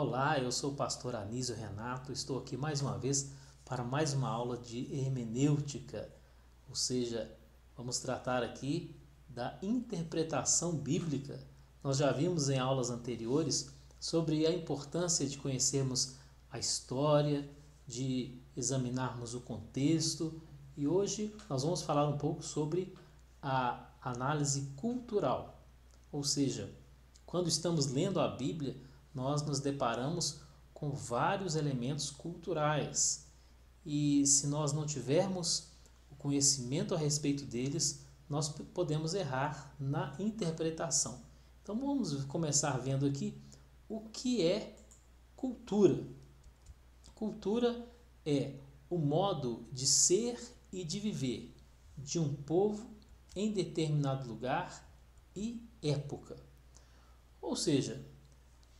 Olá, eu sou o pastor Anísio Renato, estou aqui mais uma vez para mais uma aula de hermenêutica, ou seja, vamos tratar aqui da interpretação bíblica. Nós já vimos em aulas anteriores sobre a importância de conhecermos a história, de examinarmos o contexto e hoje nós vamos falar um pouco sobre a análise cultural, ou seja, quando estamos lendo a Bíblia, nós nos deparamos com vários elementos culturais e se nós não tivermos o conhecimento a respeito deles, nós podemos errar na interpretação. Então vamos começar vendo aqui o que é cultura. Cultura é o modo de ser e de viver de um povo em determinado lugar e época. Ou seja,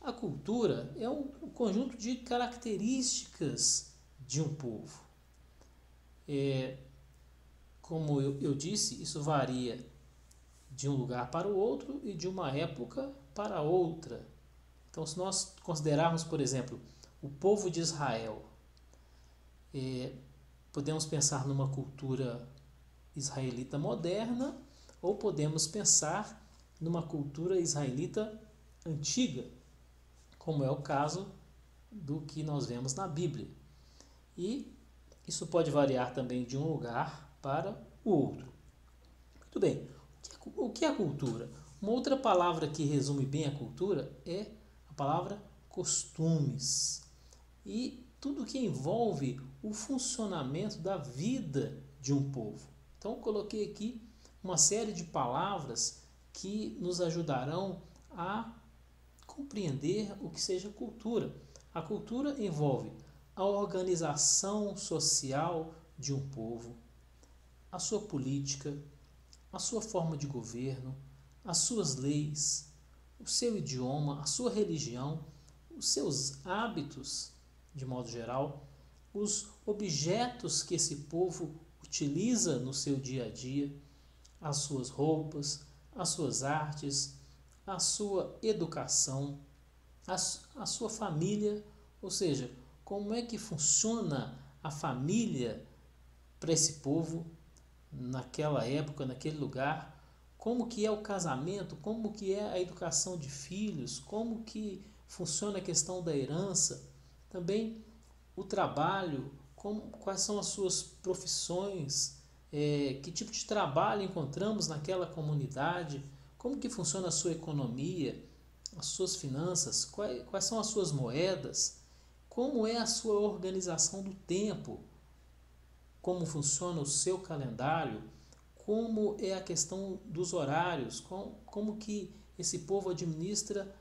a cultura é um conjunto de características de um povo. Como eu disse, isso varia de um lugar para o outro e de uma época para outra. Então, se nós considerarmos, por exemplo, o povo de Israel, podemos pensar numa cultura israelita moderna ou podemos pensar numa cultura israelita antiga, como é o caso do que nós vemos na Bíblia. E isso pode variar também de um lugar para o outro. Muito bem, o que é a cultura? Uma outra palavra que resume bem a cultura é a palavra costumes. E tudo que envolve o funcionamento da vida de um povo. Então, eu coloquei aqui uma série de palavras que nos ajudarão a compreender o que seja cultura. A cultura envolve a organização social de um povo, a sua política, a sua forma de governo, as suas leis, o seu idioma, a sua religião, os seus hábitos, de modo geral, os objetos que esse povo utiliza no seu dia a dia, as suas roupas, as suas artes, a sua educação, a sua família, ou seja, como é que funciona a família para esse povo naquela época, naquele lugar, como que é o casamento, como que é a educação de filhos, como que funciona a questão da herança, também o trabalho, quais são as suas profissões, que tipo de trabalho encontramos naquela comunidade, como que funciona a sua economia, as suas finanças, quais são as suas moedas, como é a sua organização do tempo, como funciona o seu calendário, como é a questão dos horários, como que esse povo administra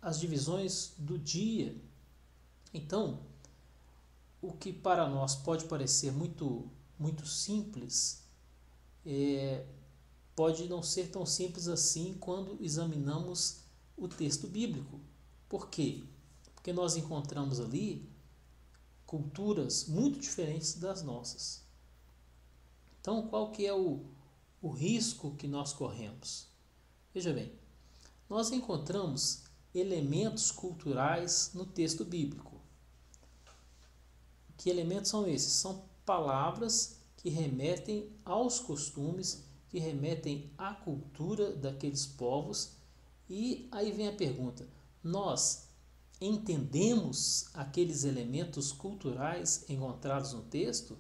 as divisões do dia. Então, o que para nós pode parecer muito simples, pode não ser tão simples assim quando examinamos o texto bíblico. Por quê? Porque nós encontramos ali culturas muito diferentes das nossas. Então, qual que é o risco que nós corremos? Veja bem, nós encontramos elementos culturais no texto bíblico. Que elementos são esses? São palavras que remetem aos costumes, que remetem à cultura daqueles povos. E aí vem a pergunta: nós entendemos aqueles elementos culturais encontrados no texto?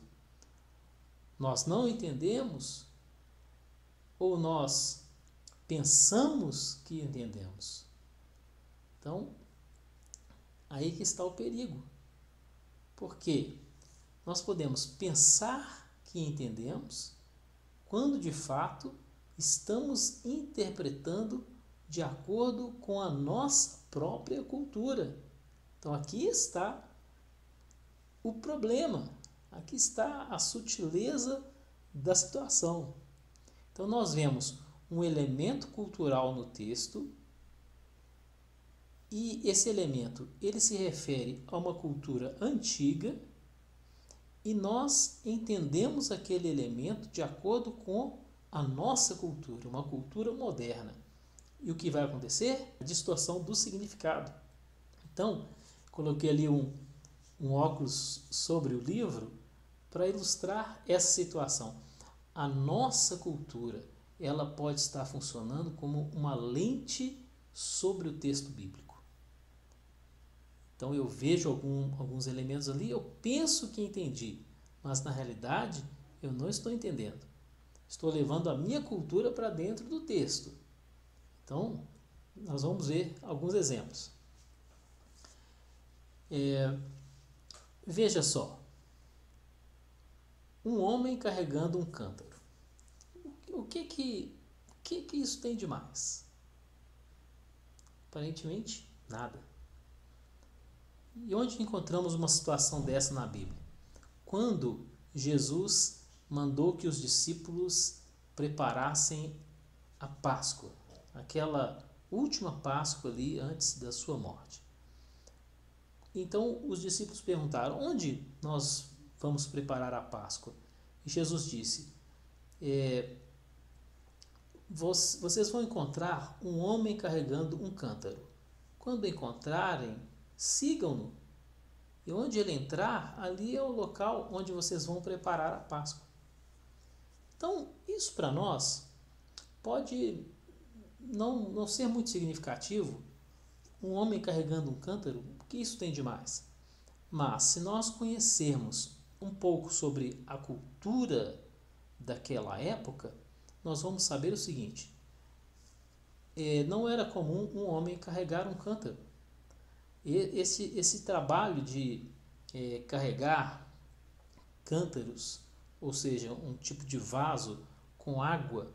Nós não entendemos? Ou nós pensamos que entendemos? Então, aí que está o perigo. Porque nós podemos pensar que entendemos quando de fato estamos interpretando de acordo com a nossa própria cultura. Então aqui está o problema, aqui está a sutileza da situação. Então nós vemos um elemento cultural no texto e esse elemento ele se refere a uma cultura antiga e nós entendemos aquele elemento de acordo com a nossa cultura, uma cultura moderna. E o que vai acontecer? A distorção do significado. Então, coloquei ali um óculos sobre o livro para ilustrar essa situação. A nossa cultura, ela pode estar funcionando como uma lente sobre o texto bíblico. Então eu vejo alguns elementos ali, eu penso que entendi, mas na realidade eu não estou entendendo. Estou levando a minha cultura para dentro do texto. Então, nós vamos ver alguns exemplos. Veja só. Um homem carregando um cântaro. O que isso tem de mais? Aparentemente, nada. E onde encontramos uma situação dessa na Bíblia? Quando Jesus mandou que os discípulos preparassem a Páscoa, aquela última Páscoa ali antes da sua morte. Então os discípulos perguntaram: onde nós vamos preparar a Páscoa? E Jesus disse: vocês vão encontrar um homem carregando um cântaro. Quando encontrarem, sigam-no. E onde ele entrar, ali é o local onde vocês vão preparar a Páscoa. Então, isso para nós pode não ser muito significativo. Um homem carregando um cântaro, o que isso tem de mais? Mas, se nós conhecermos um pouco sobre a cultura daquela época, nós vamos saber o seguinte: não era comum um homem carregar um cântaro. Esse trabalho de carregar cântaros, ou seja, um tipo de vaso com água,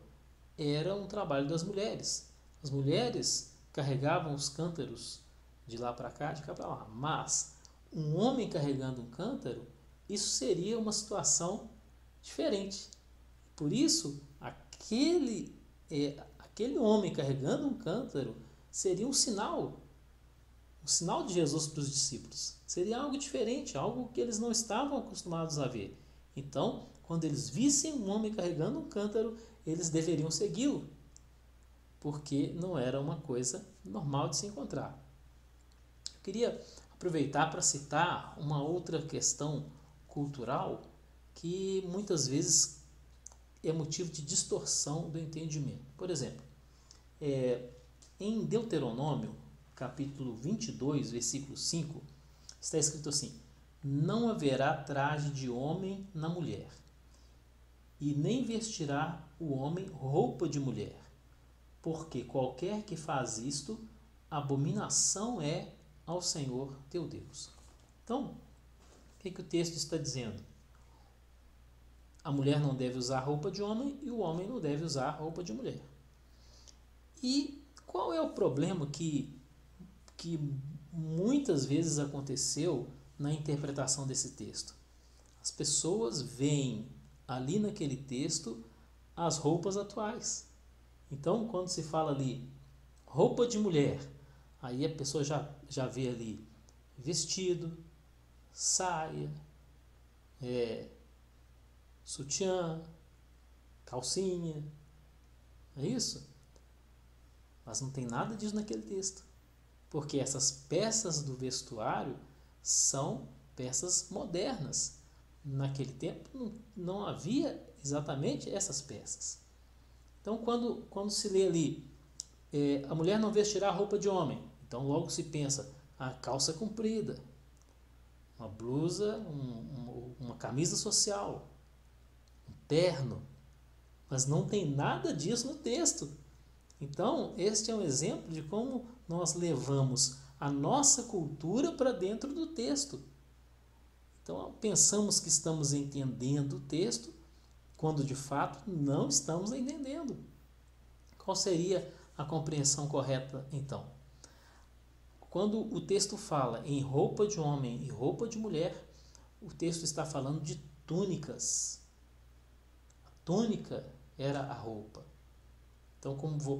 era um trabalho das mulheres. As mulheres carregavam os cântaros de lá para cá, de cá para lá. Mas um homem carregando um cântaro, isso seria uma situação diferente. Por isso, aquele homem carregando um cântaro seria um sinal de Jesus para os discípulos. Seria algo diferente, algo que eles não estavam acostumados a ver. Então, quando eles vissem um homem carregando um cântaro, eles deveriam segui-lo, porque não era uma coisa normal de se encontrar. Eu queria aproveitar para citar uma outra questão cultural que muitas vezes é motivo de distorção do entendimento. Por exemplo, em Deuteronômio, capítulo 22, versículo 5, está escrito assim: não haverá traje de homem na mulher, e nem vestirá o homem roupa de mulher, porque qualquer que faz isto, abominação é ao Senhor teu Deus. Então, o que o texto está dizendo? A mulher não deve usar roupa de homem e o homem não deve usar roupa de mulher. E qual é o problema que muitas vezes aconteceu na interpretação desse texto? As pessoas veem ali naquele texto as roupas atuais. Então, quando se fala ali roupa de mulher, aí a pessoa já vê ali vestido, saia, sutiã, calcinha, é isso? Mas não tem nada disso naquele texto, porque essas peças do vestuário são peças modernas. Naquele tempo não havia exatamente essas peças. Então, quando se lê ali, a mulher não vestirá roupa de homem, então logo se pensa a calça comprida, uma blusa, uma camisa social, um terno, mas não tem nada disso no texto. Então, este é um exemplo de como nós levamos a nossa cultura para dentro do texto. Então, pensamos que estamos entendendo o texto, quando de fato não estamos entendendo. Qual seria a compreensão correta, então? Quando o texto fala em roupa de homem e roupa de mulher, o texto está falando de túnicas. A túnica era a roupa. Então,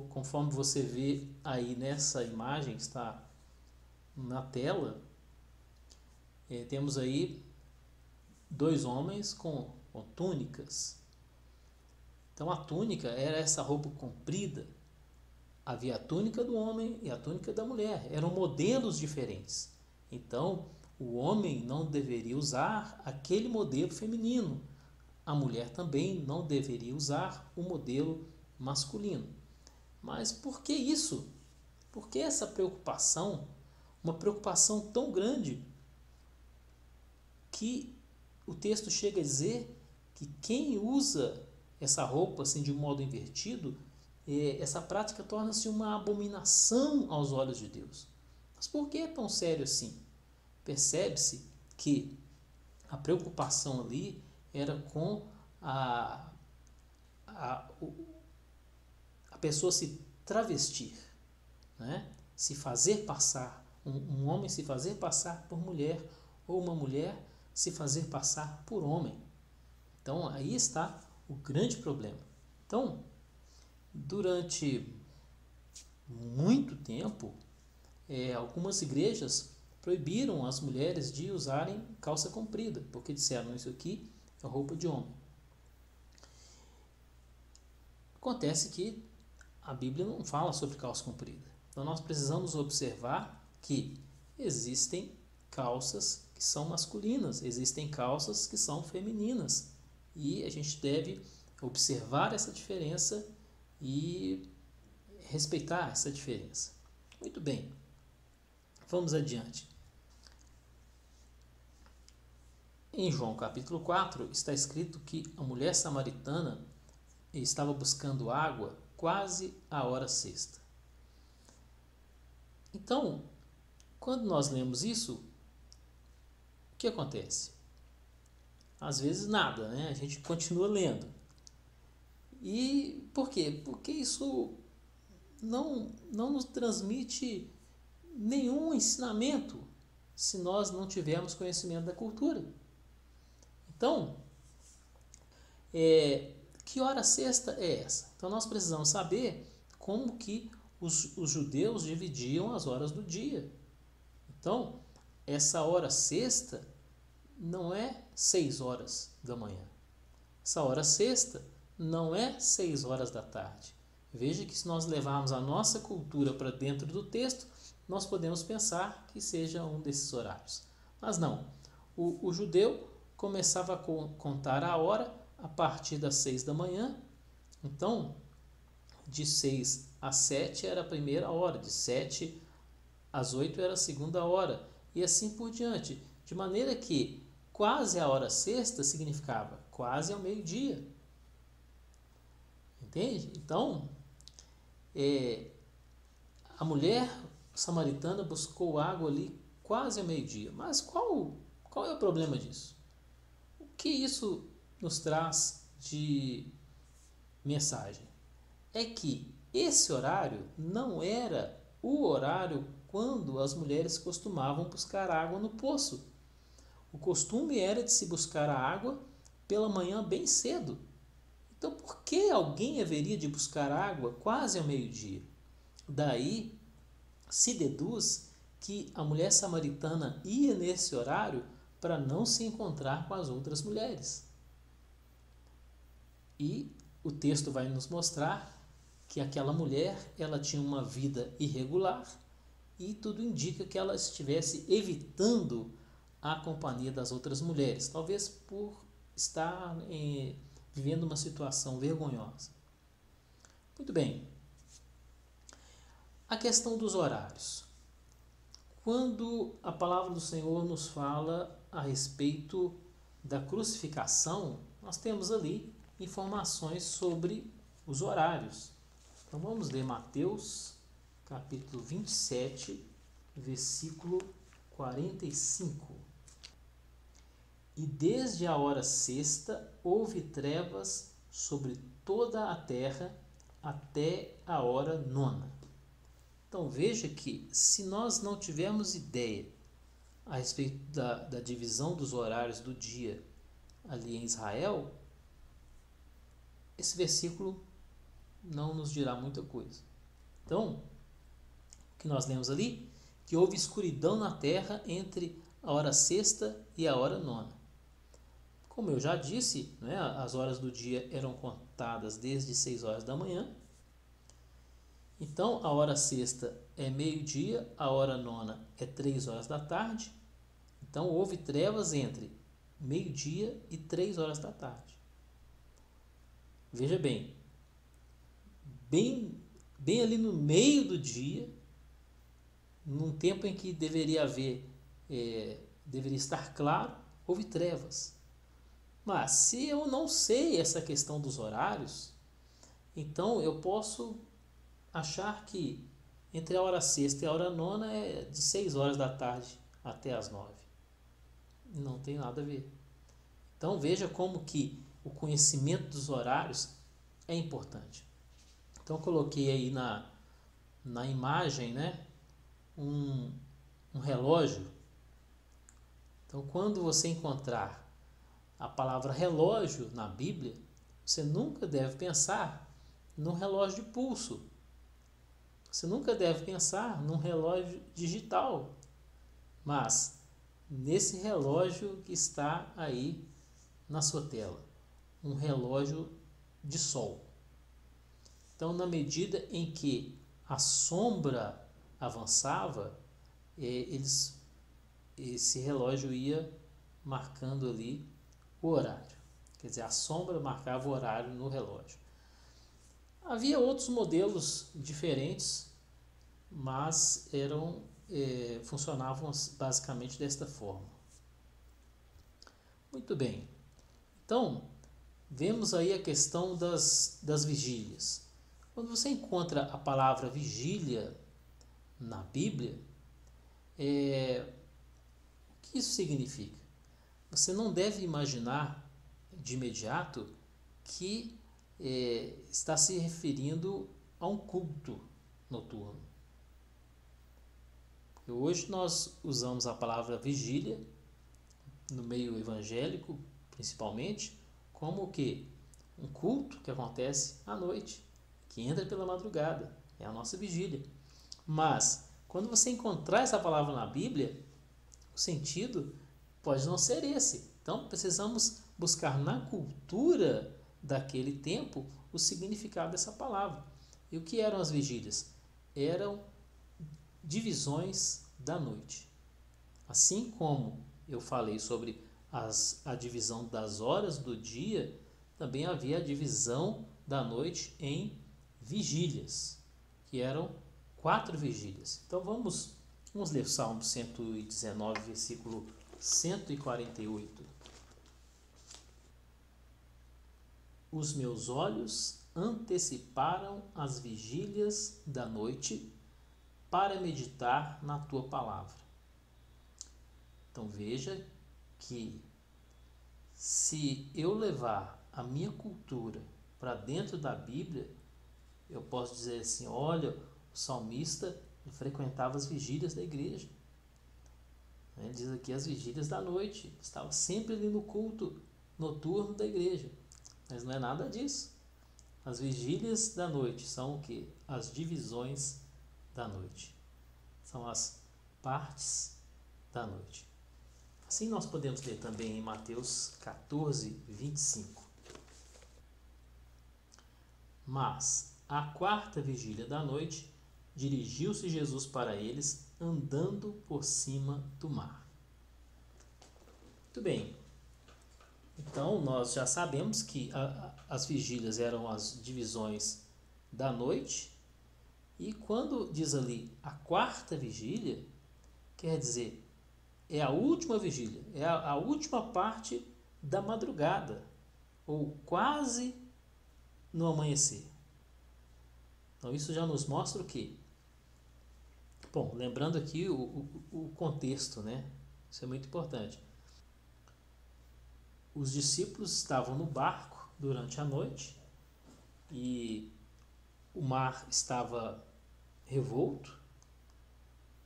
conforme você vê aí nessa imagem que está na tela, temos aí dois homens com túnicas. Então, a túnica era essa roupa comprida. Havia a túnica do homem e a túnica da mulher. Eram modelos diferentes. Então, o homem não deveria usar aquele modelo feminino. A mulher também não deveria usar o modelo masculino. Mas por que isso? Por que essa preocupação? Uma preocupação tão grande que o texto chega a dizer que quem usa essa roupa assim de modo invertido, essa prática torna-se uma abominação aos olhos de Deus. Mas por que é tão sério assim? Percebe-se que a preocupação ali era com a pessoa se travestir, né? Se fazer passar, um homem se fazer passar por mulher, ou uma mulher se fazer passar por homem. Então, aí está o grande problema. Então, durante muito tempo, algumas igrejas proibiram as mulheres de usarem calça comprida, porque disseram, isso aqui é roupa de homem. Acontece que a Bíblia não fala sobre calça comprida. Então nós precisamos observar que existem calças que são masculinas, existem calças que são femininas. E a gente deve observar essa diferença e respeitar essa diferença. Muito bem, vamos adiante. Em João capítulo 4 está escrito que a mulher samaritana estava buscando água quase à hora sexta. Então, quando nós lemos isso, o que acontece? Às vezes nada, né? A gente continua lendo. E por quê? Porque isso não nos transmite nenhum ensinamento se nós não tivermos conhecimento da cultura. Então, que hora sexta é essa? Então nós precisamos saber como que os judeus dividiam as horas do dia. Então, essa hora sexta não é 6 horas da manhã. Essa hora sexta não é 6 horas da tarde. Veja que se nós levarmos a nossa cultura para dentro do texto, nós podemos pensar que seja um desses horários. Mas não. O judeu começava a contar a hora a partir das 6 da manhã. Então, de 6 às 7 era a primeira hora, de 7 às 8 era a segunda hora, e assim por diante. De maneira que quase a hora sexta significava quase ao meio-dia. Entende? Então, a mulher samaritana buscou água ali quase ao meio-dia. Mas qual é o problema disso? O que isso nos traz de mensagem? É que esse horário não era o horário quando as mulheres costumavam buscar água no poço. O costume era de se buscar a água pela manhã bem cedo. Então, por que alguém haveria de buscar água quase ao meio-dia? Daí se deduz que a mulher samaritana ia nesse horário para não se encontrar com as outras mulheres. E o texto vai nos mostrar que aquela mulher, ela tinha uma vida irregular e tudo indica que ela estivesse evitando a companhia das outras mulheres, talvez por estar vivendo uma situação vergonhosa. Muito bem. A questão dos horários. Quando a palavra do Senhor nos fala a respeito da crucificação, nós temos ali informações sobre os horários. Então vamos ler Mateus, capítulo 27, versículo 45. E desde a hora sexta houve trevas sobre toda a terra até a hora nona. Então veja que se nós não tivermos ideia a respeito da divisão dos horários do dia ali em Israel, esse versículo não nos dirá muita coisa. Então, o que nós lemos ali? Que houve escuridão na terra entre a hora sexta e a hora nona. Como eu já disse, né, as horas do dia eram contadas desde 6 horas da manhã Então, a hora sexta é meio-dia, a hora nona é 3 horas da tarde. Então, houve trevas entre meio-dia e 3 horas da tarde. Veja bem, bem ali no meio do dia, num tempo em que deveria haver, deveria estar claro, houve trevas. Mas se eu não sei essa questão dos horários, então eu posso achar que entre a hora sexta e a hora nona é de 6 horas da tarde até as 9. Não tem nada a ver. Então veja como que o conhecimento dos horários é importante. Então eu coloquei aí na imagem, né, um relógio. Então quando você encontrar a palavra relógio na Bíblia, você nunca deve pensar num relógio de pulso. Você nunca deve pensar num relógio digital, mas nesse relógio que está aí na sua tela, um relógio de sol. Então, na medida em que a sombra avançava, esse relógio ia marcando ali o horário. Quer dizer, a sombra marcava o horário no relógio. Havia outros modelos diferentes, mas funcionavam basicamente desta forma. Muito bem. Então, vemos aí a questão das vigílias. Quando você encontra a palavra vigília na Bíblia, o que isso significa? Você não deve imaginar de imediato que está se referindo a um culto noturno. Porque hoje nós usamos a palavra vigília, no meio evangélico principalmente, como o quê? Um culto que acontece à noite, que entra pela madrugada, é a nossa vigília. Mas, quando você encontrar essa palavra na Bíblia, o sentido pode não ser esse. Então, precisamos buscar na cultura daquele tempo o significado dessa palavra. E o que eram as vigílias? Eram divisões da noite. Assim como eu falei sobre a divisão das horas do dia, também havia a divisão da noite em vigílias, que eram 4 vigílias. Então vamos ler o Salmo 119, versículo 148. Os meus olhos anteciparam as vigílias da noite para meditar na tua palavra. Então veja que se eu levar a minha cultura para dentro da Bíblia, eu posso dizer assim, olha, o salmista frequentava as vigílias da igreja. Ele diz aqui as vigílias da noite, estava sempre ali no culto noturno da igreja. Mas não é nada disso. As vigílias da noite são o quê? As divisões da noite. São as partes da noite. Assim nós podemos ler também em Mateus 14, 25. Mas, à 4ª vigília da noite, dirigiu-se Jesus para eles, andando por cima do mar. Muito bem. Então, nós já sabemos que as vigílias eram as divisões da noite. E quando diz ali a 4ª vigília, quer dizer, é a última vigília, é a última parte da madrugada, ou quase no amanhecer. Então isso já nos mostra o quê? Bom, lembrando aqui o contexto, né? Isso é muito importante. Os discípulos estavam no barco durante a noite e o mar estava revolto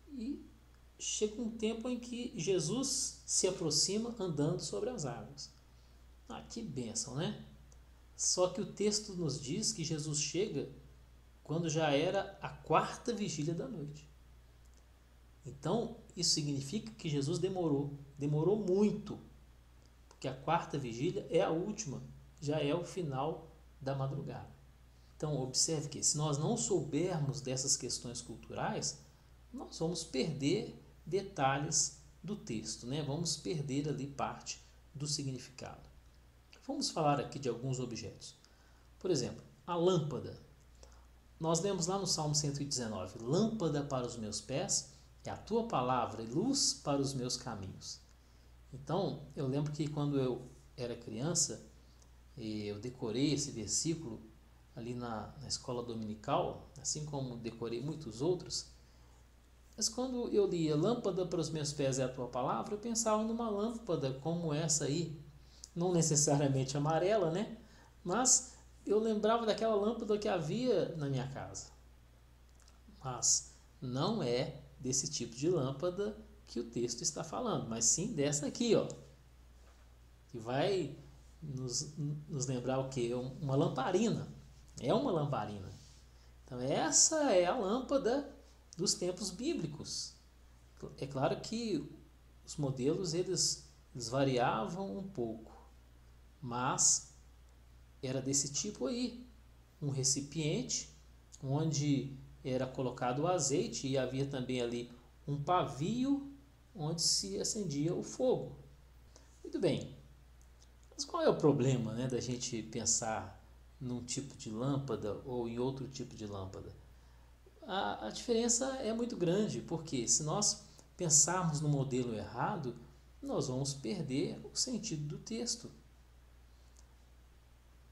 e chega um tempo em que Jesus se aproxima andando sobre as águas. Ah, que bênção, né? Só que o texto nos diz que Jesus chega quando já era a 4ª vigília da noite. Então, isso significa que Jesus demorou muito, porque a 4ª vigília é a última, já é o final da madrugada. Então, observe que se nós não soubermos dessas questões culturais, nós vamos perder detalhes do texto, né? Vamos perder ali parte do significado. Vamos falar aqui de alguns objetos. Por exemplo, a lâmpada. Nós lemos lá no Salmo 119, lâmpada para os meus pés é a tua palavra e luz para os meus caminhos. Então, eu lembro que quando eu era criança, eu decorei esse versículo ali na escola dominical, assim como decorei muitos outros. Mas quando eu lia lâmpada para os meus pés é a tua palavra, eu pensava numa lâmpada como essa aí, não necessariamente amarela, né? Mas eu lembrava daquela lâmpada que havia na minha casa. Mas não é desse tipo de lâmpada que o texto está falando, mas sim dessa aqui, ó, que vai nos lembrar o quê? Uma lamparina. É uma lamparina. Então essa é a lâmpada dos tempos bíblicos. É claro que os modelos eles variavam um pouco, mas era desse tipo aí, um recipiente onde era colocado o azeite e havia também ali um pavio onde se acendia o fogo. Muito bem, mas qual é o problema, né, da gente pensar num tipo de lâmpada ou em outro tipo de lâmpada? A diferença é muito grande, porque se nós pensarmos no modelo errado, nós vamos perder o sentido do texto.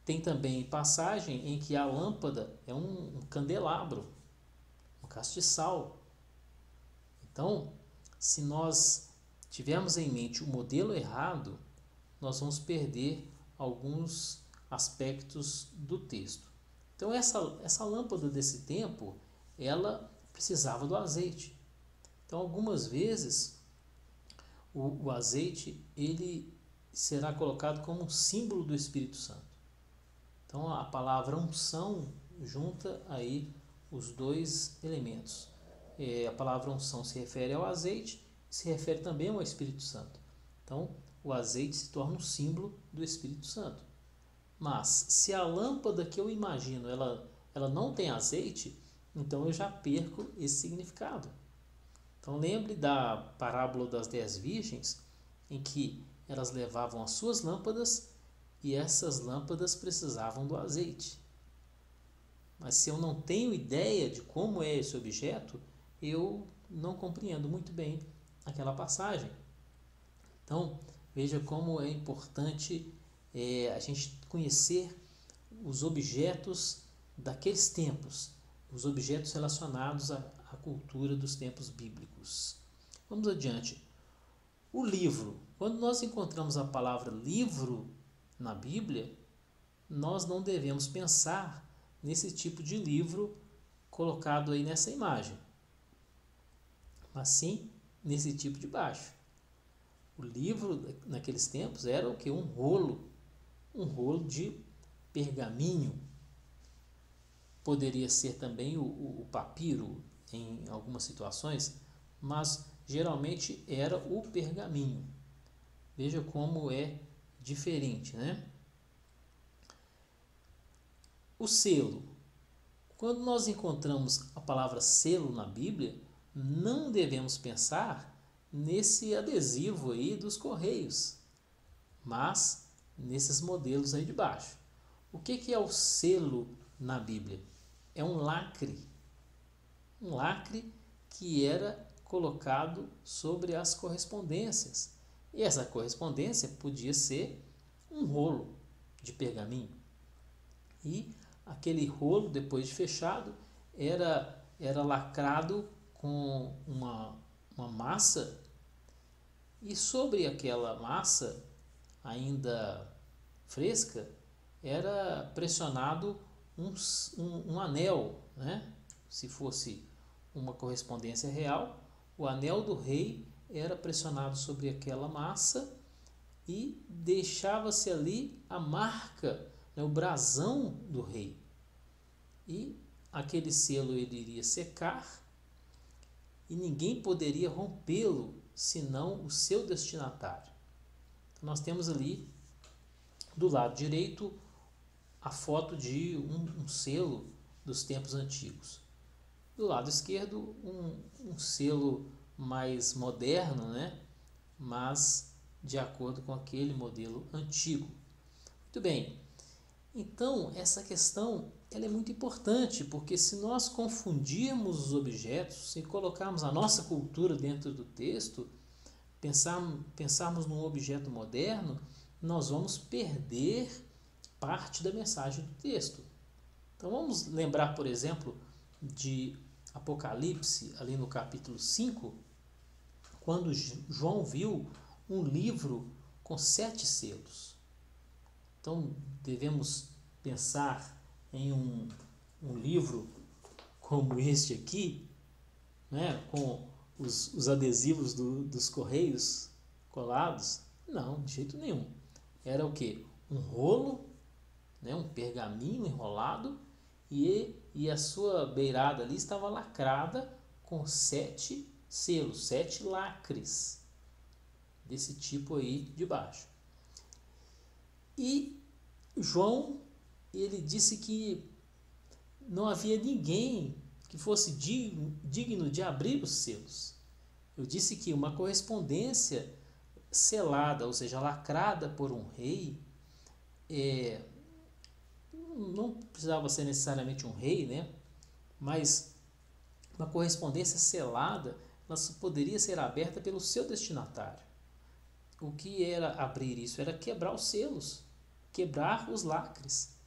Tem também passagem em que a lâmpada é um candelabro, um castiçal. Então, se nós tivermos em mente o modelo errado, nós vamos perder alguns aspectos do texto. Então, essa lâmpada desse tempo, ela precisava do azeite. Então, algumas vezes, o azeite ele será colocado como um símbolo do Espírito Santo. Então, a palavra unção junta aí os dois elementos. A palavra unção se refere ao azeite, se refere também ao Espírito Santo. Então, o azeite se torna um símbolo do Espírito Santo. Mas, se a lâmpada que eu imagino, ela não tem azeite, então eu já perco esse significado. Então, lembre da parábola das 10 virgens, em que elas levavam as suas lâmpadas e essas lâmpadas precisavam do azeite. Mas se eu não tenho ideia de como é esse objeto, eu não compreendo muito bem aquela passagem. Então, veja como é importante a gente conhecer os objetos daqueles tempos, os objetos relacionados à cultura dos tempos bíblicos. Vamos adiante. O livro. Quando nós encontramos a palavra livro na Bíblia, nós não devemos pensar nesse tipo de livro colocado aí nessa imagem, mas sim nesse tipo de baixo. O livro naqueles tempos era o que? Um rolo de pergaminho. Poderia ser também o papiro em algumas situações, mas geralmente era o pergaminho. Veja como é diferente, né? O selo. Quando nós encontramos a palavra selo na Bíblia, não devemos pensar nesse adesivo aí dos correios, mas nesses modelos aí de baixo. O que é o selo na Bíblia? É um lacre que era colocado sobre as correspondências. E essa correspondência podia ser um rolo de pergaminho. E aquele rolo, depois de fechado, era lacrado com uma massa, e sobre aquela massa ainda fresca era pressionado um anel, né? Se fosse uma correspondência real, o anel do rei era pressionado sobre aquela massa e deixava-se ali a marca, né, o brasão do rei. E aquele selo ele iria secar e ninguém poderia rompê-lo senão o seu destinatário. Então, nós temos ali do lado direito a foto de um selo dos tempos antigos. Do lado esquerdo, um selo mais moderno, né? Mas de acordo com aquele modelo antigo. Muito bem. Então, essa questão ela é muito importante, porque se nós confundirmos os objetos, se colocarmos a nossa cultura dentro do texto, pensarmos num objeto moderno, nós vamos perder parte da mensagem do texto. Então vamos lembrar, por exemplo, de Apocalipse, ali no capítulo 5, quando João viu um livro com 7 selos. Então devemos pensar em um livro como este aqui, né, com os adesivos dos correios colados? Não, de jeito nenhum. Era o quê? Um rolo, né, um pergaminho enrolado e a sua beirada ali estava lacrada com 7 selos, 7 lacres desse tipo aí de baixo. E João, ele disse que não havia ninguém que fosse digno de abrir os selos. Eu disse que uma correspondência selada, ou seja, lacrada por um rei, não precisava ser necessariamente um rei, né? Mas uma correspondência selada, ela só poderia ser aberta pelo seu destinatário. O que era abrir isso? Era quebrar os selos, quebrar os lacres.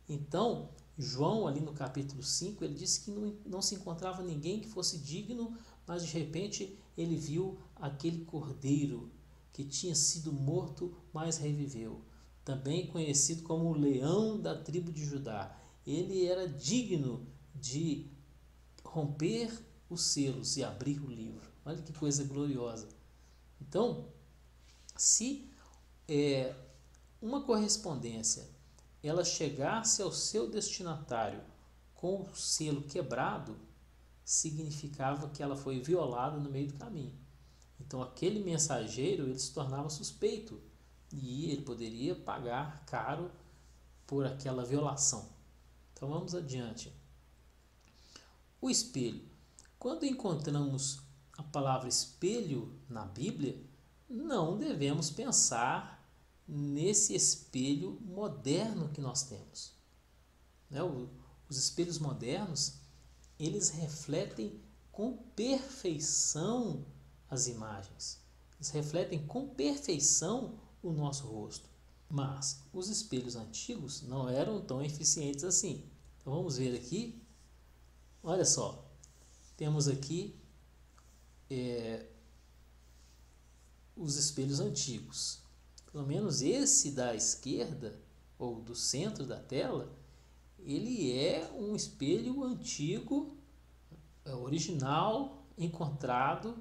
Então, João, ali no capítulo 5, ele disse que não se encontrava ninguém que fosse digno, mas de repente ele viu aquele cordeiro que tinha sido morto, mas reviveu. Também conhecido como o leão da tribo de Judá. Ele era digno de romper os selos e abrir o livro. Olha que coisa gloriosa. Então, se uma correspondência ela chegasse ao seu destinatário com o selo quebrado, significava que ela foi violada no meio do caminho. Então aquele mensageiro ele se tornava suspeito e ele poderia pagar caro por aquela violação. Então vamos adiante. O espelho. Quando encontramos a palavra espelho na Bíblia, não devemos pensar nesse espelho moderno que nós temos. Né? Os espelhos modernos, eles refletem com perfeição as imagens. Eles refletem com perfeição o nosso rosto. Mas os espelhos antigos não eram tão eficientes assim. Então vamos ver aqui. Olha só. Temos aqui os espelhos antigos. Pelo menos esse da esquerda, ou do centro da tela, ele é um espelho antigo, original, encontrado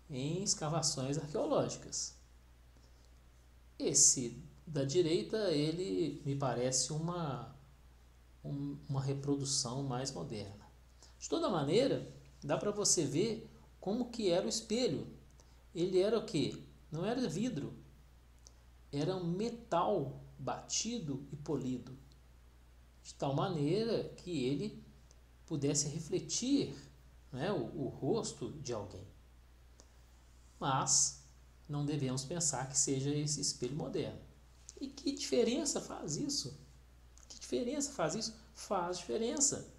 em escavações arqueológicas. Esse da direita, ele me parece uma reprodução mais moderna. De toda maneira, dá para você ver como que era o espelho. Ele era o quê? Não era vidro. Era um metal batido e polido, de tal maneira que ele pudesse refletir, né, o rosto de alguém. Mas não devemos pensar que seja esse espelho moderno. E que diferença faz isso? Que diferença faz isso? Faz diferença.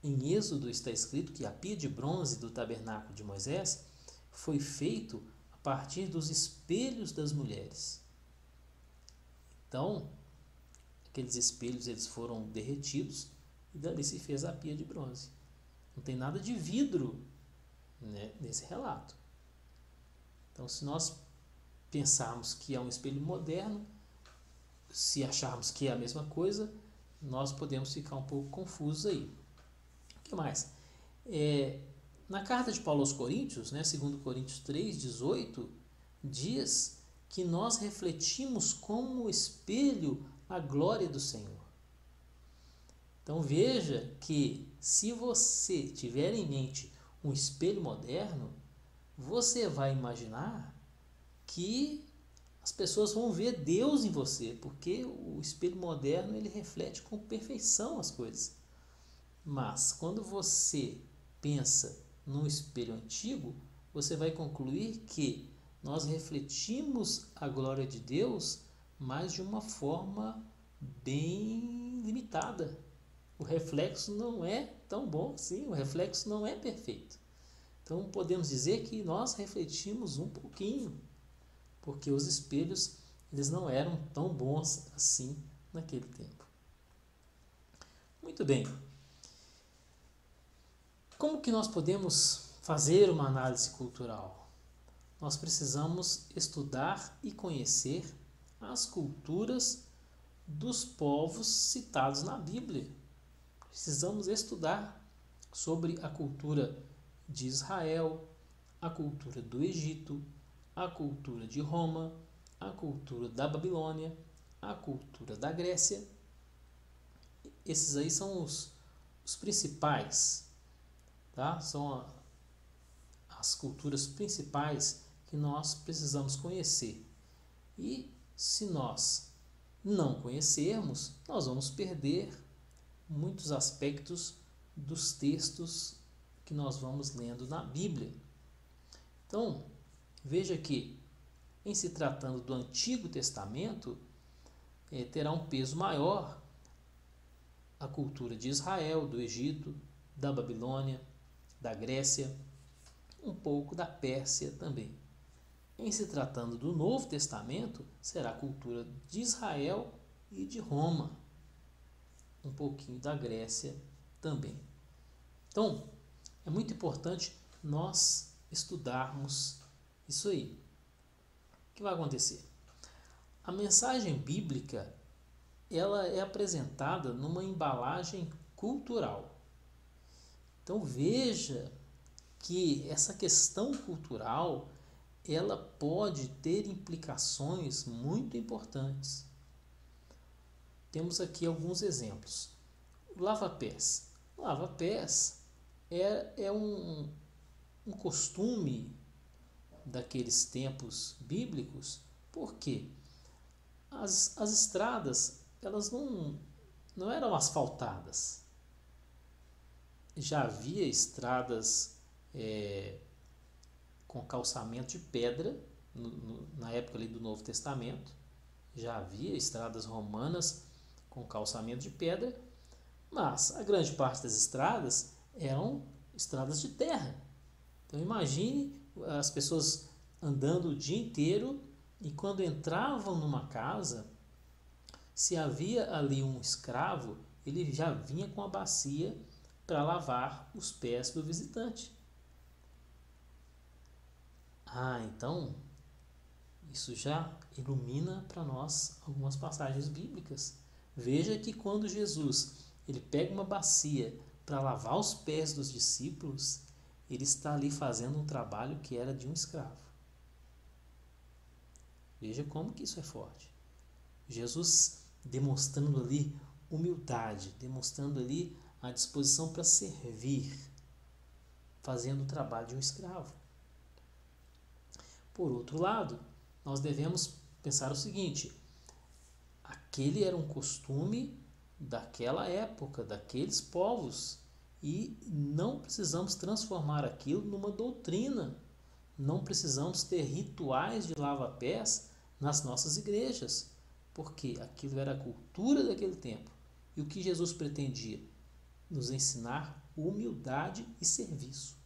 Em Êxodo está escrito que a pia de bronze do tabernáculo de Moisés foi feito a partir dos espelhos das mulheres. Então, aqueles espelhos eles foram derretidos e dali se fez a pia de bronze. Não tem nada de vidro, né, nesse relato. Então, se nós pensarmos que é um espelho moderno, se acharmos que é a mesma coisa, nós podemos ficar um pouco confusos aí. O que mais? Na carta de Paulo aos Coríntios, né, 2 Coríntios 3,18, diz que nós refletimos como espelho a glória do Senhor. Então veja que se você tiver em mente um espelho moderno, você vai imaginar que as pessoas vão ver Deus em você, porque o espelho moderno ele reflete com perfeição as coisas. Mas quando você pensa num espelho antigo, você vai concluir que nós refletimos a glória de Deus, mas de uma forma bem limitada. O reflexo não é tão bom assim, o reflexo não é perfeito. Então podemos dizer que nós refletimos um pouquinho, porque os espelhos eles não eram tão bons assim naquele tempo. Muito bem. Como que nós podemos fazer uma análise cultural? Nós precisamos estudar e conhecer as culturas dos povos citados na Bíblia. Precisamos estudar sobre a cultura de Israel, a cultura do Egito, a cultura de Roma, a cultura da Babilônia, a cultura da Grécia. Esses aí são os principais, tá? São as culturas principais que nós precisamos conhecer. E se nós não conhecermos, nós vamos perder muitos aspectos dos textos que nós vamos lendo na Bíblia. Então, veja que, em se tratando do Antigo Testamento, terá um peso maior a cultura de Israel, do Egito, da Babilônia, da Grécia, um pouco da Pérsia também. Em se tratando do Novo Testamento, será a cultura de Israel e de Roma, um pouquinho da Grécia também. Então, é muito importante nós estudarmos isso aí. O que vai acontecer? A mensagem bíblica ela é apresentada numa embalagem cultural. Então veja que essa questão cultural ela pode ter implicações muito importantes. Temos aqui alguns exemplos. O lava-pés. O lava-pés é um costume daqueles tempos bíblicos, porque as estradas elas não eram asfaltadas. Já havia estradas com calçamento de pedra na época ali do Novo Testamento. Já havia estradas romanas com calçamento de pedra, mas a grande parte das estradas eram estradas de terra. Então imagine as pessoas andando o dia inteiro e quando entravam numa casa, se havia ali um escravo, ele já vinha com a bacia para lavar os pés do visitante. Então isso já ilumina para nós algumas passagens bíblicas. Veja que quando Jesus ele pega uma bacia para lavar os pés dos discípulos, ele está ali fazendo um trabalho que era de um escravo. Veja como que isso é forte. Jesus demonstrando ali humildade, demonstrando ali a disposição para servir, fazendo o trabalho de um escravo. Por outro lado, nós devemos pensar o seguinte: aquele era um costume daquela época, daqueles povos, e não precisamos transformar aquilo numa doutrina. Não precisamos ter rituais de lava-pés nas nossas igrejas, porque aquilo era a cultura daquele tempo. E o que Jesus pretendia? Nos ensinar humildade e serviço.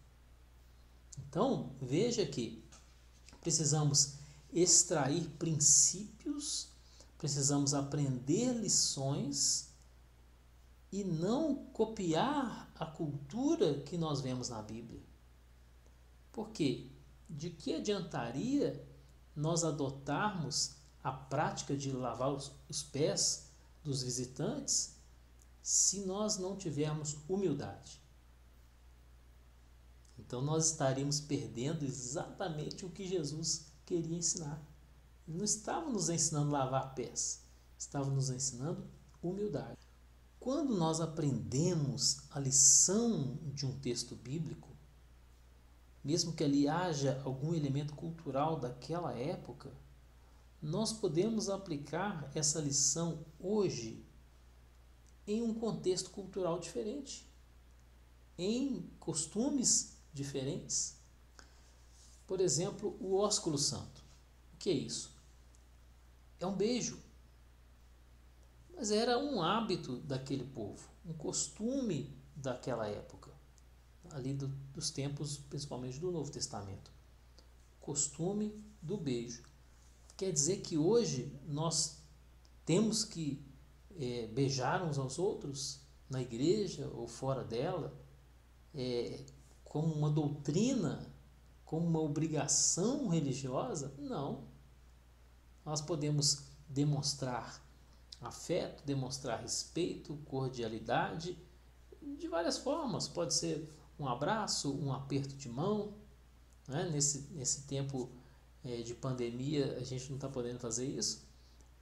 Então, veja que precisamos extrair princípios, precisamos aprender lições e não copiar a cultura que nós vemos na Bíblia. Por quê? De que adiantaria nós adotarmos a prática de lavar os pés dos visitantes se nós não tivermos humildade? Então nós estaríamos perdendo exatamente o que Jesus queria ensinar. Ele não estava nos ensinando a lavar pés, estava nos ensinando humildade. Quando nós aprendemos a lição de um texto bíblico, mesmo que ali haja algum elemento cultural daquela época, nós podemos aplicar essa lição hoje em um contexto cultural diferente, em costumes diferentes. Por exemplo, o ósculo santo. O que é isso? É um beijo. Mas era um hábito daquele povo, um costume daquela época, ali dos tempos, principalmente do Novo Testamento. Costume do beijo. Quer dizer que hoje nós temos que beijar uns aos outros na igreja ou fora dela, como uma doutrina, como uma obrigação religiosa? Não. Nós podemos demonstrar afeto, demonstrar respeito, cordialidade, de várias formas. Pode ser um abraço, um aperto de mão, né? Nesse tempo de pandemia, a gente não está podendo fazer isso,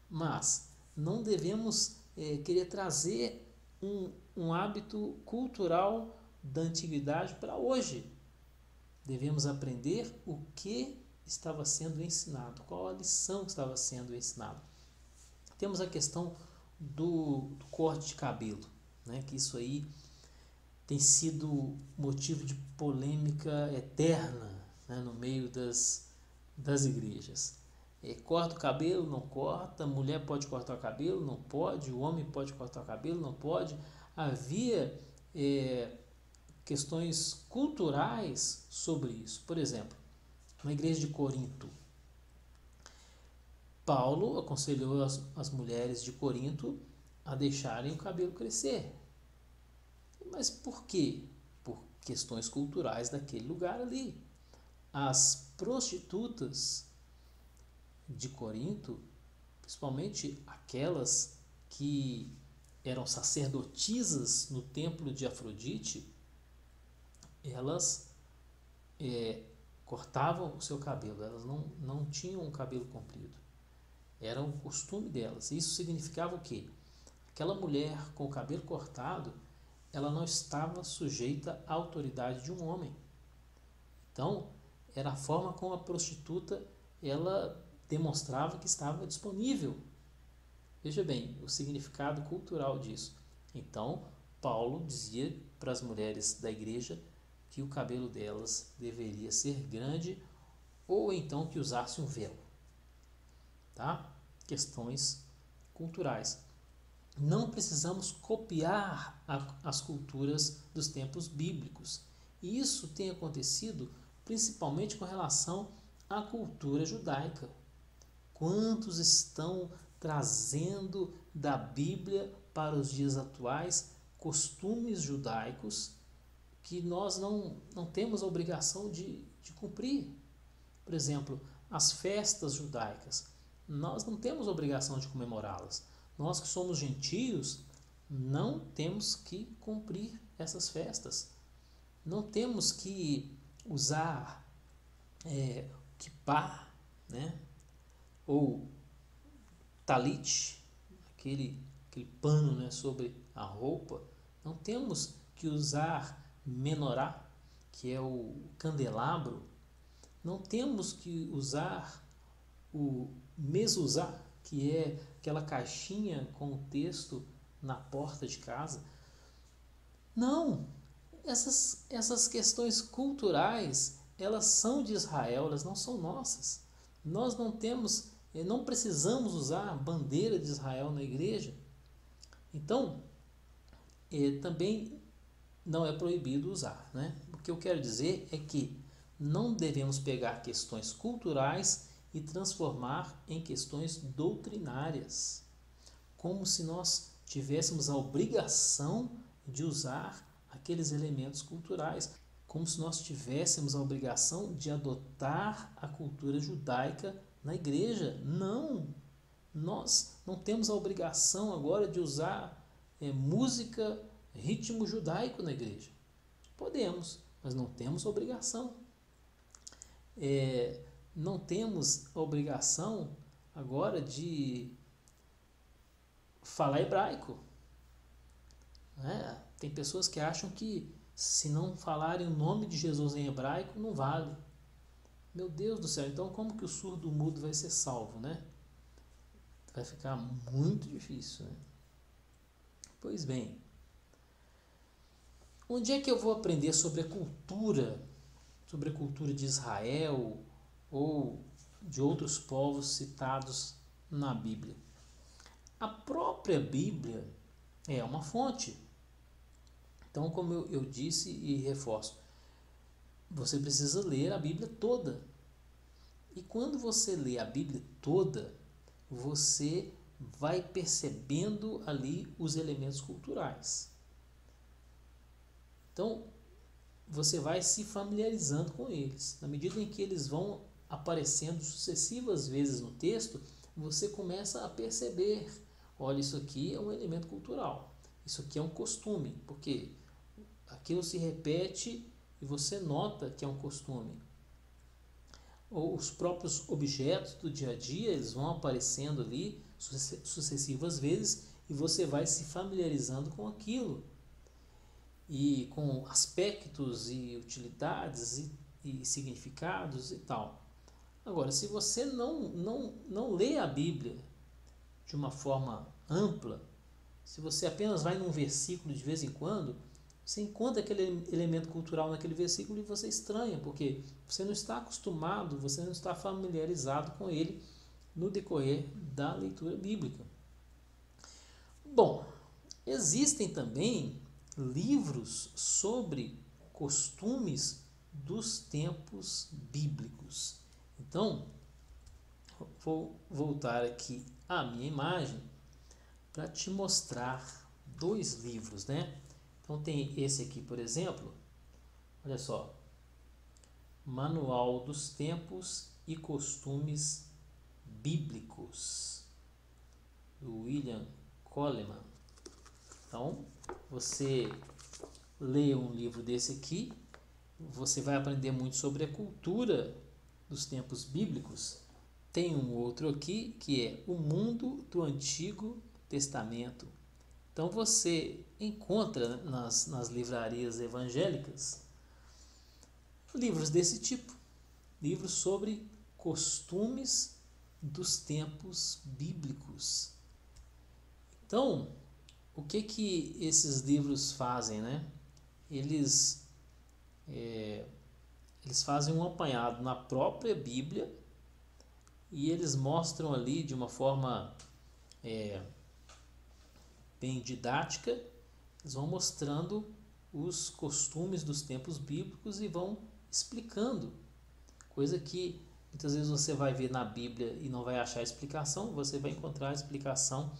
mas não devemos querer trazer um hábito cultural da antiguidade para hoje. Devemos aprender o que estava sendo ensinado, qual a lição que estava sendo ensinada. Temos a questão do corte de cabelo, né? Que isso aí tem sido motivo de polêmica eterna, né? No meio das igrejas. Corta o cabelo, não corta, a mulher pode cortar o cabelo, não pode, o homem pode cortar o cabelo, não pode. Havia questões culturais sobre isso. Por exemplo, na igreja de Corinto, Paulo aconselhou as mulheres de Corinto a deixarem o cabelo crescer. Mas por quê? Por questões culturais daquele lugar ali. As prostitutas de Corinto, principalmente aquelas que eram sacerdotisas no templo de Afrodite, elas cortavam o seu cabelo, elas não tinham um cabelo comprido. Era o costume delas. Isso significava o quê? Aquela mulher com o cabelo cortado, ela não estava sujeita à autoridade de um homem. Então, era a forma como a prostituta ela demonstrava que estava disponível. Veja bem, o significado cultural disso. Então, Paulo dizia para as mulheres da igreja que o cabelo delas deveria ser grande ou então que usasse um véu. Tá? Questões culturais. Não precisamos copiar as culturas dos tempos bíblicos. E isso tem acontecido principalmente com relação à cultura judaica. Quantos estão trazendo da Bíblia para os dias atuais costumes judaicos que nós não temos a obrigação de cumprir? Por exemplo, as festas judaicas. Nós não temos obrigação de comemorá-las. Nós que somos gentios, não temos que cumprir essas festas. Não temos que usar kippá, né? Ou talit, aquele pano, né, sobre a roupa. Não temos que usar menorá, que é o candelabro. Não temos que usar o mezuzá, que é aquela caixinha com o texto na porta de casa. Não! Essas questões culturais, elas são de Israel, elas não são nossas. Nós não precisamos usar a bandeira de Israel na igreja. Então, também não é proibido usar, né? O que eu quero dizer é que não devemos pegar questões culturais e transformar em questões doutrinárias, como se nós tivéssemos a obrigação de usar aqueles elementos culturais, como se nós tivéssemos a obrigação de adotar a cultura judaica na igreja. Não! Nós não temos a obrigação agora de usar música, ritmo judaico na igreja. Podemos, mas não temos obrigação. Não temos a obrigação agora de falar hebraico. Tem pessoas que acham que se não falarem o nome de Jesus em hebraico, não vale. Meu Deus do céu, então como que o surdo mudo vai ser salvo, né? vai ficar muito difícil, né? Pois bem, onde é que eu vou aprender sobre a cultura de Israel ou de outros povos citados na Bíblia? A própria Bíblia é uma fonte. Então, como eu disse e reforço, você precisa ler a Bíblia toda. E quando você lê a Bíblia toda, você vai percebendo ali os elementos culturais. Então, você vai se familiarizando com eles. Na medida em que eles vão aparecendo sucessivas vezes no texto, você começa a perceber, olha, isso aqui é um elemento cultural, isso aqui é um costume, porque aquilo se repete e você nota que é um costume. Ou os próprios objetos do dia a dia, eles vão aparecendo ali sucessivas vezes e você vai se familiarizando com aquilo e com aspectos e utilidades e significados e tal. Agora, se você não lê a Bíblia de uma forma ampla, se você apenas vai num versículo de vez em quando, você encontra aquele elemento cultural naquele versículo e você estranha, porque você não está acostumado, você não está familiarizado com ele no decorrer da leitura bíblica. Bom, existem também livros sobre costumes dos tempos bíblicos. Então, vou voltar aqui à minha imagem para te mostrar dois livros, né? Então tem esse aqui, por exemplo, olha só, Manual dos Tempos e Costumes Bíblicos, do William Coleman. Então, você lê um livro desse aqui, você vai aprender muito sobre a cultura dos tempos bíblicos. Tem um outro aqui que é O Mundo do Antigo Testamento. Então você encontra nas livrarias evangélicas livros desse tipo, livros sobre costumes dos tempos bíblicos. Então, o que esses livros fazem, né? Eles fazem um apanhado na própria Bíblia e eles mostram ali de uma forma bem didática, eles vão mostrando os costumes dos tempos bíblicos e vão explicando, coisa que muitas vezes você vai ver na Bíblia e não vai achar explicação, você vai encontrar explicação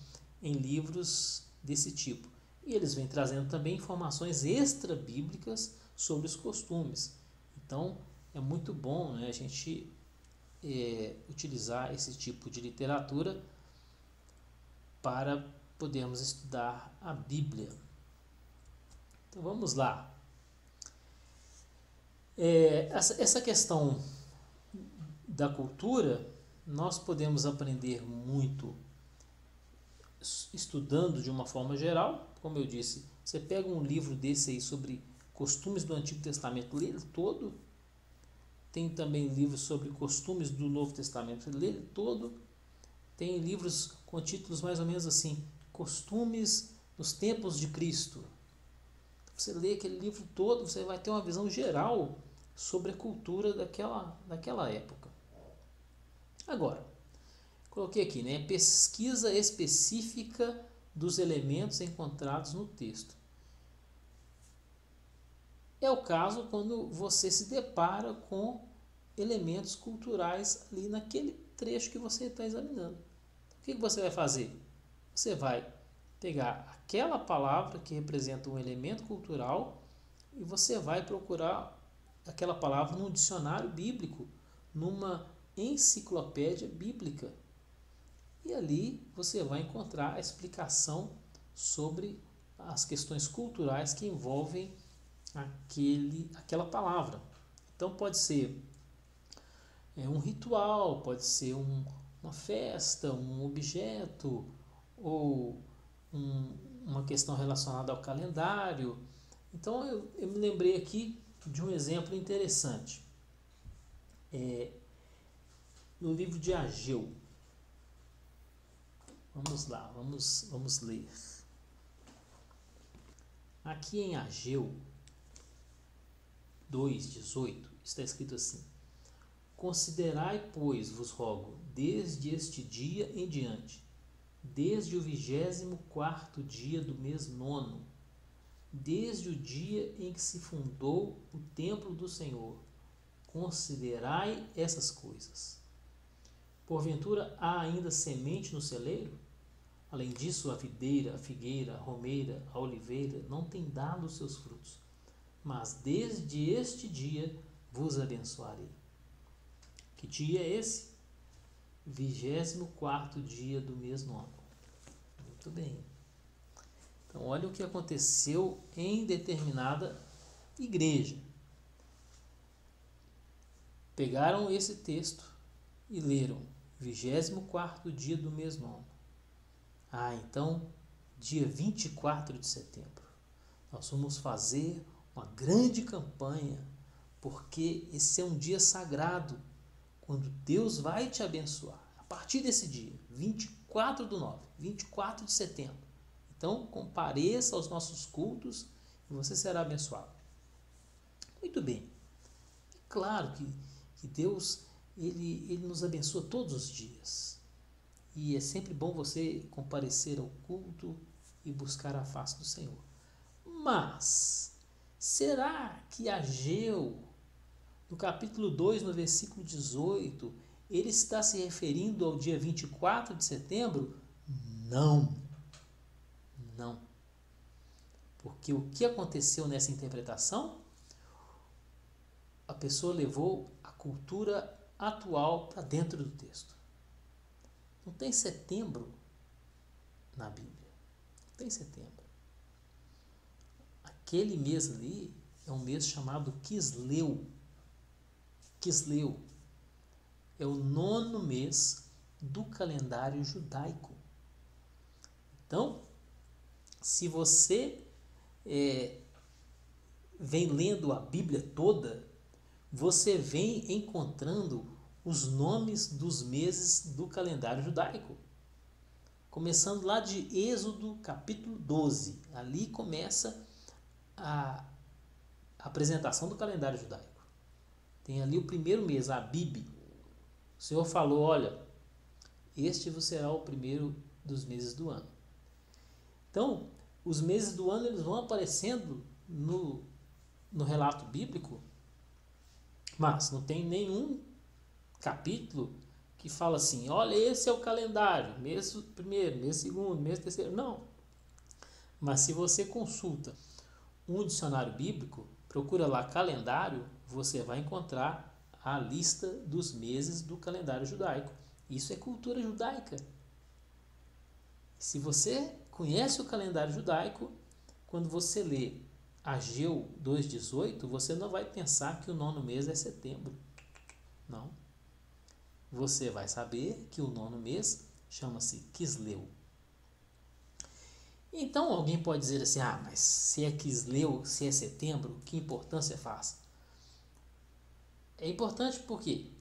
em livros desse tipo. E eles vêm trazendo também informações extra-bíblicas sobre os costumes. Então, é muito bom, né, a gente utilizar esse tipo de literatura para podermos estudar a Bíblia. Então vamos lá. Essa questão da cultura, nós podemos aprender muito estudando de uma forma geral. Como eu disse, você pega um livro desse aí sobre costumes do Antigo Testamento, lê ele todo. Tem também livros sobre costumes do Novo Testamento, lê ele todo. Tem livros com títulos mais ou menos assim, Costumes nos Tempos de Cristo. Você lê aquele livro todo, você vai ter uma visão geral sobre a cultura daquela época. Agora, coloquei aqui, né? Pesquisa específica dos elementos encontrados no texto. É o caso quando você se depara com elementos culturais ali naquele trecho que você está examinando. O que você vai fazer? Você vai pegar aquela palavra que representa um elemento cultural e você vai procurar aquela palavra num dicionário bíblico, numa enciclopédia bíblica. E ali você vai encontrar a explicação sobre as questões culturais que envolvem aquela palavra. Então pode ser um ritual, pode ser uma festa, um objeto ou uma questão relacionada ao calendário. Então eu me lembrei aqui de um exemplo interessante. No livro de Ageu. Vamos lá, vamos ler. Aqui em Ageu 2:18 está escrito assim: Considerai, pois, vos rogo, desde este dia em diante, desde o 24º dia do mês nono, desde o dia em que se fundou o templo do Senhor, considerai essas coisas. Porventura há ainda semente no celeiro? Além disso, a videira, a figueira, a romeira, a oliveira não têm dado os seus frutos. Mas desde este dia vos abençoarei. Que dia é esse? 24º dia do mês nono. Muito bem. Então, olha o que aconteceu em determinada igreja. Pegaram esse texto e leram 24º dia do mês nono. Então, dia 24 de setembro, nós vamos fazer uma grande campanha, porque esse é um dia sagrado, quando Deus vai te abençoar. A partir desse dia, 24/9, 24 de setembro. Então, compareça aos nossos cultos e você será abençoado. Muito bem. É claro que Deus ele nos abençoa todos os dias. E é sempre bom você comparecer ao culto e buscar a face do Senhor. Mas, será que Ageu, no capítulo 2, no versículo 18, ele está se referindo ao dia 24 de setembro? Não. Não. Porque o que aconteceu nessa interpretação? A pessoa levou a cultura atual para dentro do texto. Não tem setembro na Bíblia. Não tem setembro. Aquele mês ali é um mês chamado Quisleu. Quisleu é o 9º mês do calendário judaico. Então, se você vem lendo a Bíblia toda, você vem encontrando os nomes dos meses do calendário judaico. Começando lá de Êxodo capítulo 12. Ali começa a apresentação do calendário judaico. Tem ali o primeiro mês, Abib. O Senhor falou, olha, este será o primeiro dos meses do ano. Então, os meses do ano eles vão aparecendo no relato bíblico, mas não tem nenhum capítulo que fala assim, olha, esse é o calendário, mês primeiro, mês segundo, mês terceiro. Não. Mas se você consulta um dicionário bíblico, procura lá calendário, você vai encontrar a lista dos meses do calendário judaico. Isso é cultura judaica. Se você conhece o calendário judaico, quando você lê Ageu 2:18, você não vai pensar que o 9º mês é setembro. Não. Você vai saber que o 9º mês chama-se Quisleu. Então alguém pode dizer assim, mas se é Quisleu, se é setembro, que importância faz? É importante porque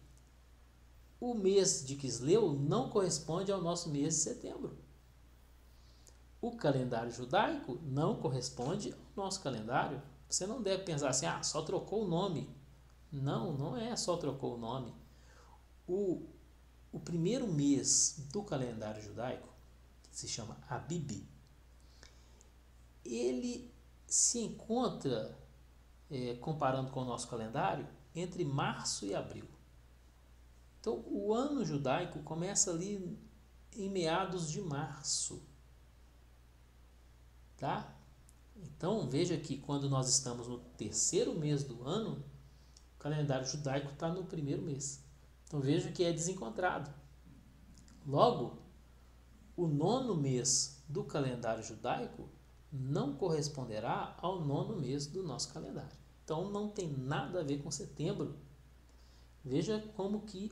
o mês de Quisleu não corresponde ao nosso mês de setembro. O calendário judaico não corresponde ao nosso calendário. Você não deve pensar assim, só trocou o nome. Não, não é só trocou o nome. O primeiro mês do calendário judaico, que se chama Abib, ele se encontra, comparando com o nosso calendário, entre março e abril. Então, o ano judaico começa ali em meados de março. Tá? Então, veja que quando nós estamos no terceiro mês do ano, o calendário judaico está no primeiro mês. Então, veja que é desencontrado. Logo, o 9º mês do calendário judaico não corresponderá ao 9º mês do nosso calendário. Então, não tem nada a ver com setembro. Veja como que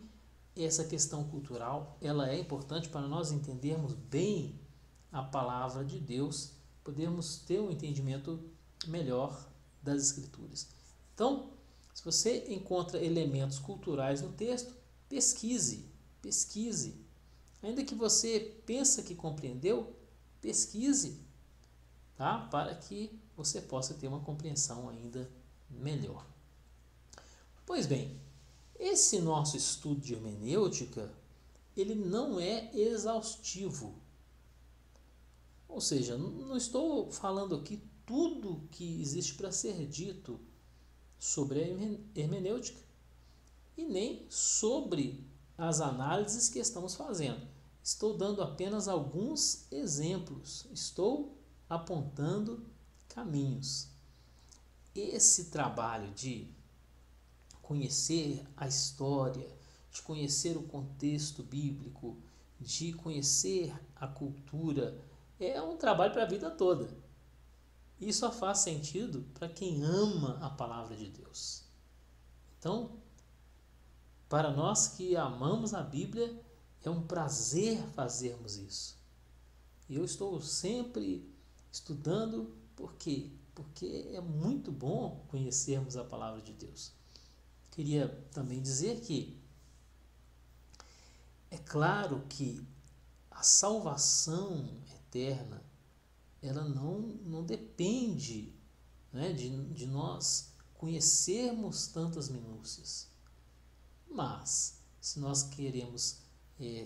essa questão cultural ela é importante para nós entendermos bem a palavra de Deus, podermos ter um entendimento melhor das Escrituras. Então, se você encontra elementos culturais no texto, pesquise Ainda que você pensa que compreendeu, pesquise, tá? Para que você possa ter uma compreensão ainda melhor. Pois bem, esse nosso estudo de hermenêutica, ele não é exaustivo. Ou seja, não estou falando aqui tudo que existe para ser dito sobre a hermenêutica e nem sobre as análises que estamos fazendo. Estou dando apenas alguns exemplos, estou apontando caminhos. Esse trabalho de conhecer a história, de conhecer o contexto bíblico, de conhecer a cultura, é um trabalho para a vida toda. E só faz sentido para quem ama a palavra de Deus. Então, para nós que amamos a Bíblia, é um prazer fazermos isso. E eu estou sempre estudando, por quê? Porque é muito bom conhecermos a palavra de Deus. Queria também dizer que é claro que a salvação eterna, ela não depende, né, de nós conhecermos tantas minúcias. Mas, se nós queremos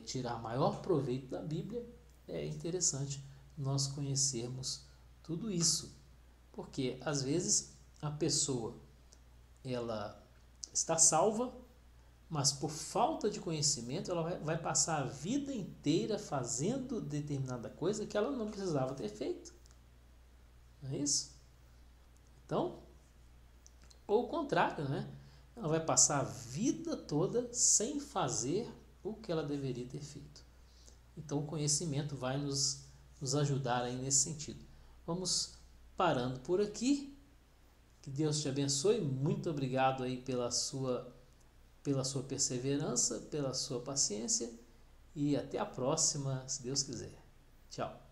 tirar maior proveito da Bíblia, é interessante nós conhecermos tudo isso. Porque, às vezes, a pessoa ela está salva, mas por falta de conhecimento, ela vai passar a vida inteira fazendo determinada coisa que ela não precisava ter feito. Não é isso? Então, ou o contrário, né? Ela vai passar a vida toda sem fazer o que ela deveria ter feito. Então, o conhecimento vai nos ajudar aí nesse sentido. Vamos parando por aqui. Que Deus te abençoe. Muito obrigado aí pela sua perseverança, pela sua paciência. E até a próxima, se Deus quiser. Tchau.